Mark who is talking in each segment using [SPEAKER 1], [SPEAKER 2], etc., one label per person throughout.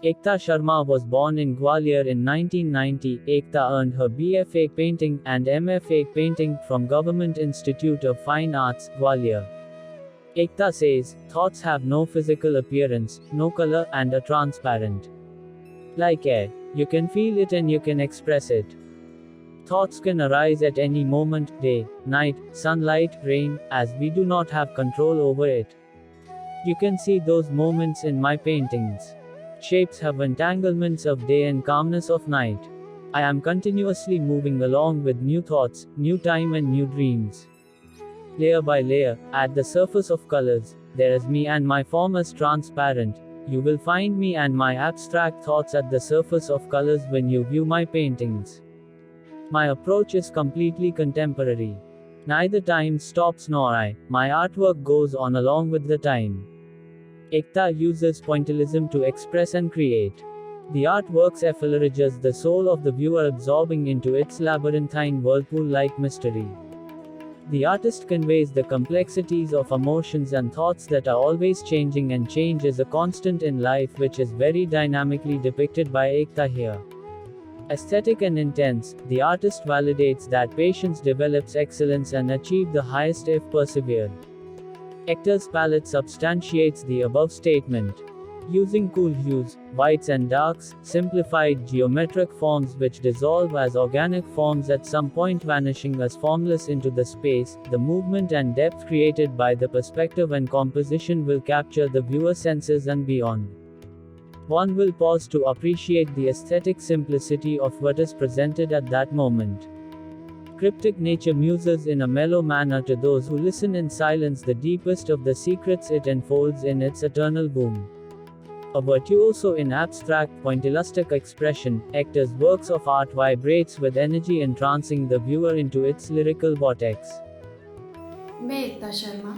[SPEAKER 1] Ekta Sharma was born in Gwalior in 1990. Ekta earned her BFA Painting and MFA Painting from Government Institute of Fine Arts, Gwalior. Ekta says, thoughts have no physical appearance, no color, and are transparent. Like air, you can feel it and you can express it. Thoughts can arise at any moment, day, night, sunlight, rain, as we do not have control over it. You can see those moments in my paintings. Shapes have entanglements of day and calmness of night. I am continuously moving along with new thoughts, new time and new dreams. Layer by layer, at the surface of colors, there is me and my form as transparent. You will find me and my abstract thoughts at the surface of colors when you view my paintings. My approach is completely contemporary. Neither time stops nor I. My artwork goes on along with the time. Ekta uses pointillism to express and create. The artworks effervesces the soul of the viewer, absorbing into its labyrinthine whirlpool-like mystery. The artist conveys the complexities of emotions and thoughts that are always changing, and change is a constant in life, which is very dynamically depicted by Ekta here. Aesthetic and intense, the artist validates that patience develops excellence and achieve the highest if persevered. Ekta's palette substantiates the above statement. Using cool hues, whites and darks, simplified geometric forms which dissolve as organic forms at some point, vanishing as formless into the space, the movement and depth created by the perspective and composition will capture the viewer's senses and beyond. One will pause to appreciate the aesthetic simplicity of what is presented at that moment. Cryptic nature muses in a mellow manner to those who listen in silence the deepest of the secrets it enfolds in its eternal boom. A virtuoso in abstract, pointillistic expression, Ekta's works of art vibrates with energy, entrancing the viewer into its lyrical vortex.
[SPEAKER 2] मैं Ekta Sharma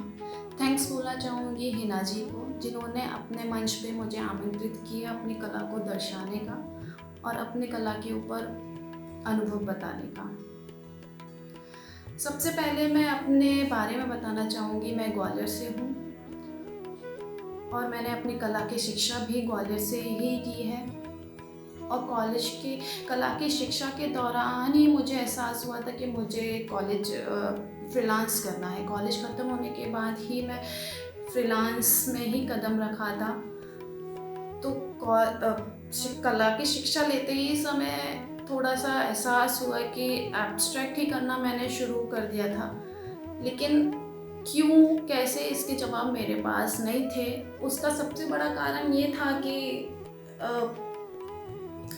[SPEAKER 2] thanks बोलना चाहूँगी हिना जी को, जिन्होंने अपने मंच पे मुझे आमंत्रित किया अपनी कला को दर्शाने का और अपनी कला के ऊपर अनुभव बताने का। सबसे पहले मैं अपने बारे में बताना चाहूँगी। मैं ग्वालियर से हूँ और मैंने अपनी कला की शिक्षा भी ग्वालियर से ही की है। और कॉलेज की कला की शिक्षा के दौरान ही मुझे एहसास हुआ था कि मुझे कॉलेज फ्रीलांस करना है। कॉलेज ख़त्म होने के बाद ही मैं फ्रीलांस में ही कदम रखा था। तो कला की शिक्षा लेते ही समय थोड़ा सा एहसास हुआ कि एब्स्ट्रैक्ट ही करना मैंने शुरू कर दिया था, लेकिन क्यों कैसे इसके जवाब मेरे पास नहीं थे। उसका सबसे बड़ा कारण ये था कि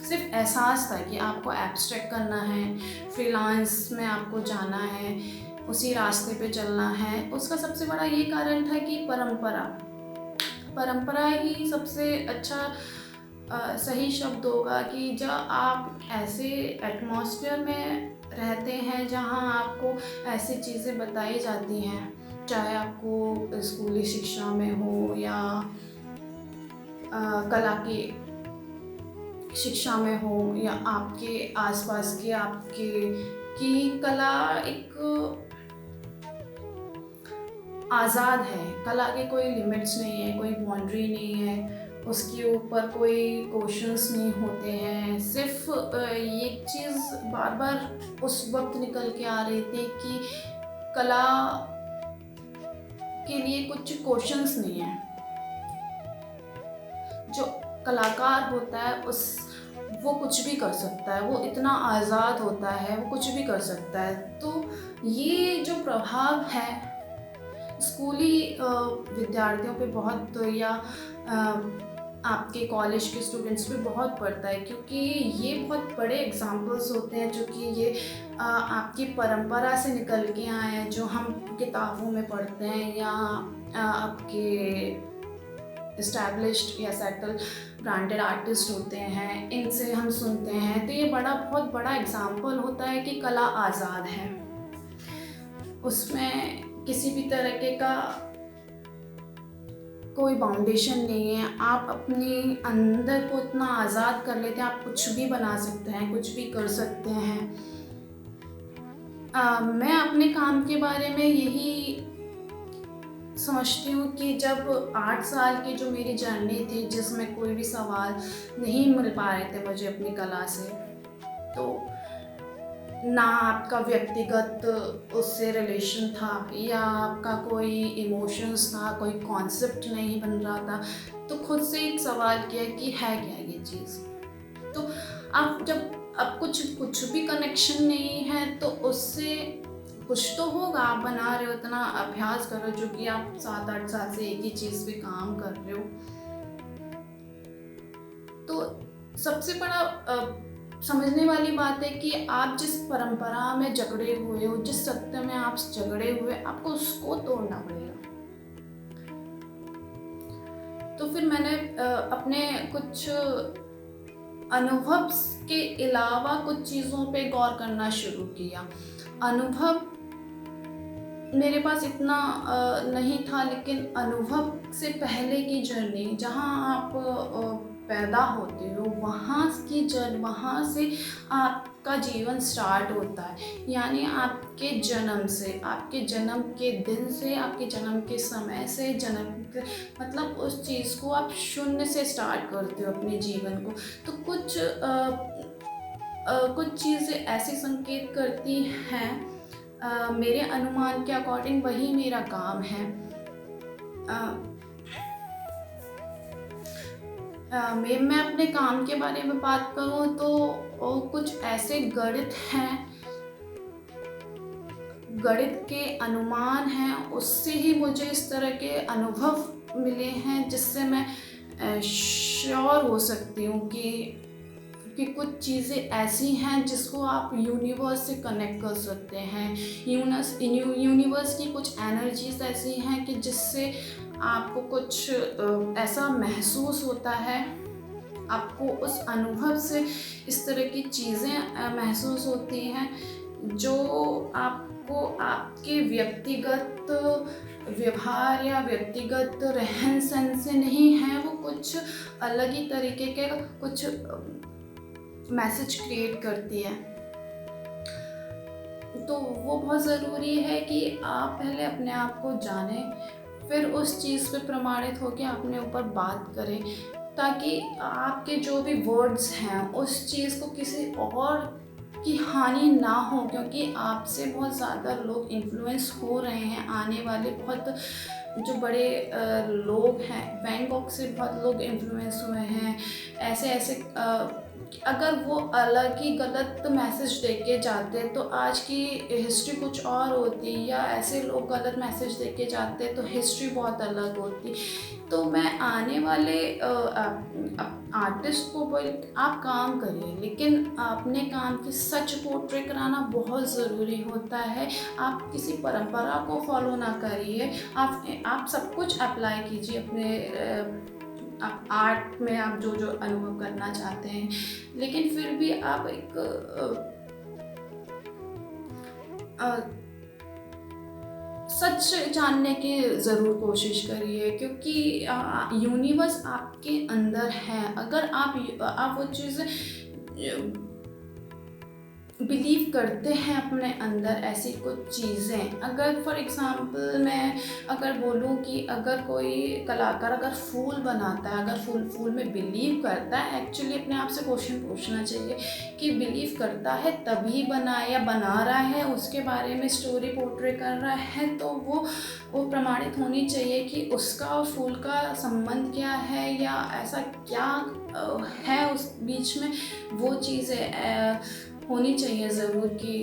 [SPEAKER 2] सिर्फ एहसास था कि आपको एब्स्ट्रैक्ट करना है, फ्रीलांस में आपको जाना है, उसी रास्ते पे चलना है। उसका सबसे बड़ा ये कारण था कि परंपरा ही सबसे अच्छा सही शब्द होगा कि जब आप ऐसे एटमॉस्फेयर में रहते हैं जहाँ आपको ऐसी चीज़ें बताई जाती हैं, चाहे आपको स्कूली शिक्षा में हो या कला की शिक्षा में हो या आपके आसपास के की कला एक आज़ाद है। कला के कोई लिमिट्स नहीं है, कोई बाउंड्री नहीं है, उसके ऊपर कोई क्वेश्चंस नहीं होते हैं। सिर्फ ये चीज़ बार बार उस वक्त निकल के आ रही थी कि कला के लिए कुछ क्वेश्चंस नहीं है। जो कलाकार होता है वो कुछ भी कर सकता है, वो इतना आज़ाद होता है, वो कुछ भी कर सकता है। तो ये जो प्रभाव है स्कूली विद्यार्थियों पे बहुत या आपके कॉलेज के स्टूडेंट्स पे बहुत पड़ता है, क्योंकि ये बहुत बड़े एग्जाम्पल्स होते हैं जो कि ये आपकी परंपरा से निकल के आए हैं, जो हम किताबों में पढ़ते हैं या आपके इस्टेब्लिश्ड या सेटल ब्रांडेड आर्टिस्ट होते हैं, इनसे हम सुनते हैं। तो ये बहुत बड़ा एग्जाम्पल होता है कि कला आज़ाद है, उसमें किसी भी तरीके का कोई बाउंडेशन नहीं है। आप अपने अंदर को इतना आज़ाद कर लेते हैं, आप कुछ भी बना सकते हैं, कुछ भी कर सकते हैं। मैं अपने काम के बारे में यही समझती हूँ कि जब 8 साल की जो मेरी जर्नी थी, जिसमें कोई भी सवाल नहीं मिल पा रहे थे मुझे अपनी कला से, तो ना आपका व्यक्तिगत उससे रिलेशन था या आपका कोई इमोशंस था, कोई कॉन्सेप्ट नहीं बन रहा था, तो खुद से एक सवाल किया कि है क्या ये चीज़। तो आप जब अब कुछ भी कनेक्शन नहीं है तो उससे कुछ तो होगा। आप बना रहे हो, इतना अभ्यास करो, जो कि आप 7-8 साल से एक ही चीज़ पे काम कर रहे हो। तो सबसे बड़ा समझने वाली बात है कि आप जिस परंपरा में जकड़े हुए हो, जिस सत्य में आप जकड़े हुए, आपको उसको तोड़ना पड़ेगा। तो फिर मैंने अपने कुछ अनुभव के अलावा कुछ चीज़ों पे गौर करना शुरू किया। अनुभव मेरे पास इतना नहीं था, लेकिन अनुभव से पहले की जर्नी, जहाँ आप पैदा होते हो, वहाँ से आपका जीवन स्टार्ट होता है। यानी आपके जन्म से, आपके जन्म के दिन से, आपके जन्म के समय से, मतलब उस चीज़ को आप शून्य से स्टार्ट करते हो अपने जीवन को। तो कुछ चीज़ें ऐसी संकेत करती हैं, मेरे अनुमान के अकॉर्डिंग वही मेरा काम है। मैं अपने काम के बारे में बात करूँ तो कुछ ऐसे गणित हैं, गणित के अनुमान हैं, उससे ही मुझे इस तरह के अनुभव मिले हैं, जिससे मैं श्योर हो सकती हूँ कि कुछ चीज़ें ऐसी हैं जिसको आप यूनिवर्स से कनेक्ट कर सकते हैं। यूनिवर्स की कुछ एनर्जीज ऐसी हैं कि जिससे आपको कुछ ऐसा महसूस होता है, आपको उस अनुभव से इस तरह की चीज़ें महसूस होती हैं जो आपको आपके व्यक्तिगत व्यवहार या व्यक्तिगत रहन सहन से नहीं है, वो कुछ अलग ही तरीके के कुछ मैसेज क्रिएट करती है। तो वो बहुत ज़रूरी है कि आप पहले अपने आप को जानें, फिर उस चीज़ पे प्रमाणित होकर अपने ऊपर बात करें, ताकि आपके जो भी वर्ड्स हैं उस चीज़ को किसी और की हानि ना हो, क्योंकि आपसे बहुत ज़्यादा लोग इन्फ्लुएंस हो रहे हैं। आने वाले बहुत जो बड़े लोग हैं, वैन गॉग से बहुत लोग इन्फ्लुएंस हुए हैं। ऐसे अगर वो अलग ही गलत मैसेज दे के जाते तो आज की हिस्ट्री कुछ और होती, या ऐसे लोग गलत मैसेज दे के जाते तो हिस्ट्री बहुत अलग होती। तो मैं आने वाले आर्टिस्ट को बोल, आप काम करिए, लेकिन अपने काम की सच पोर्ट्रे कराना बहुत ज़रूरी होता है। आप किसी परंपरा को फॉलो ना करिए, आप सब कुछ अप्लाई कीजिए अपने आप आर्ट में, आप जो अनुभव करना चाहते हैं, लेकिन फिर भी आप एक सच जानने की ज़रूर कोशिश करिए, क्योंकि यूनिवर्स आपके अंदर है। अगर आप वो चीज़ बिलीव करते हैं अपने अंदर, ऐसी कुछ चीज़ें, अगर फॉर एग्ज़ाम्पल मैं अगर बोलूँ कि अगर कोई कलाकार अगर फूल बनाता है, अगर फूल में बिलीव करता है, एक्चुअली अपने आप से क्वेश्चन पूछना चाहिए कि बिलीव करता है तभी बनाए, या बना रहा है उसके बारे में स्टोरी पोर्ट्रे कर रहा है, तो वो प्रमाणित होनी चाहिए कि उसका और फूल का संबंध क्या है, या ऐसा क्या है उस बीच में। वो चीज़ें होनी चाहिए ज़रूर कि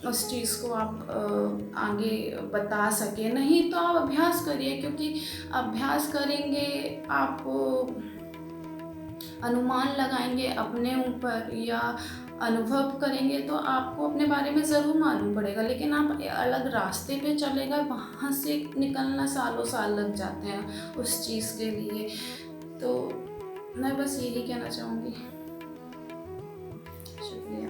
[SPEAKER 2] उस चीज़ को आप आगे बता सकें। नहीं तो आप अभ्यास करिए, क्योंकि अभ्यास करेंगे, आप अनुमान लगाएंगे अपने ऊपर या अनुभव करेंगे, तो आपको अपने बारे में ज़रूर मालूम पड़ेगा। लेकिन आप अलग रास्ते पे चले गए, वहाँ से निकलना सालों साल लग जाते हैं उस चीज़ के लिए। तो मैं बस यही कहना चाहूँगी। शुक्रिया।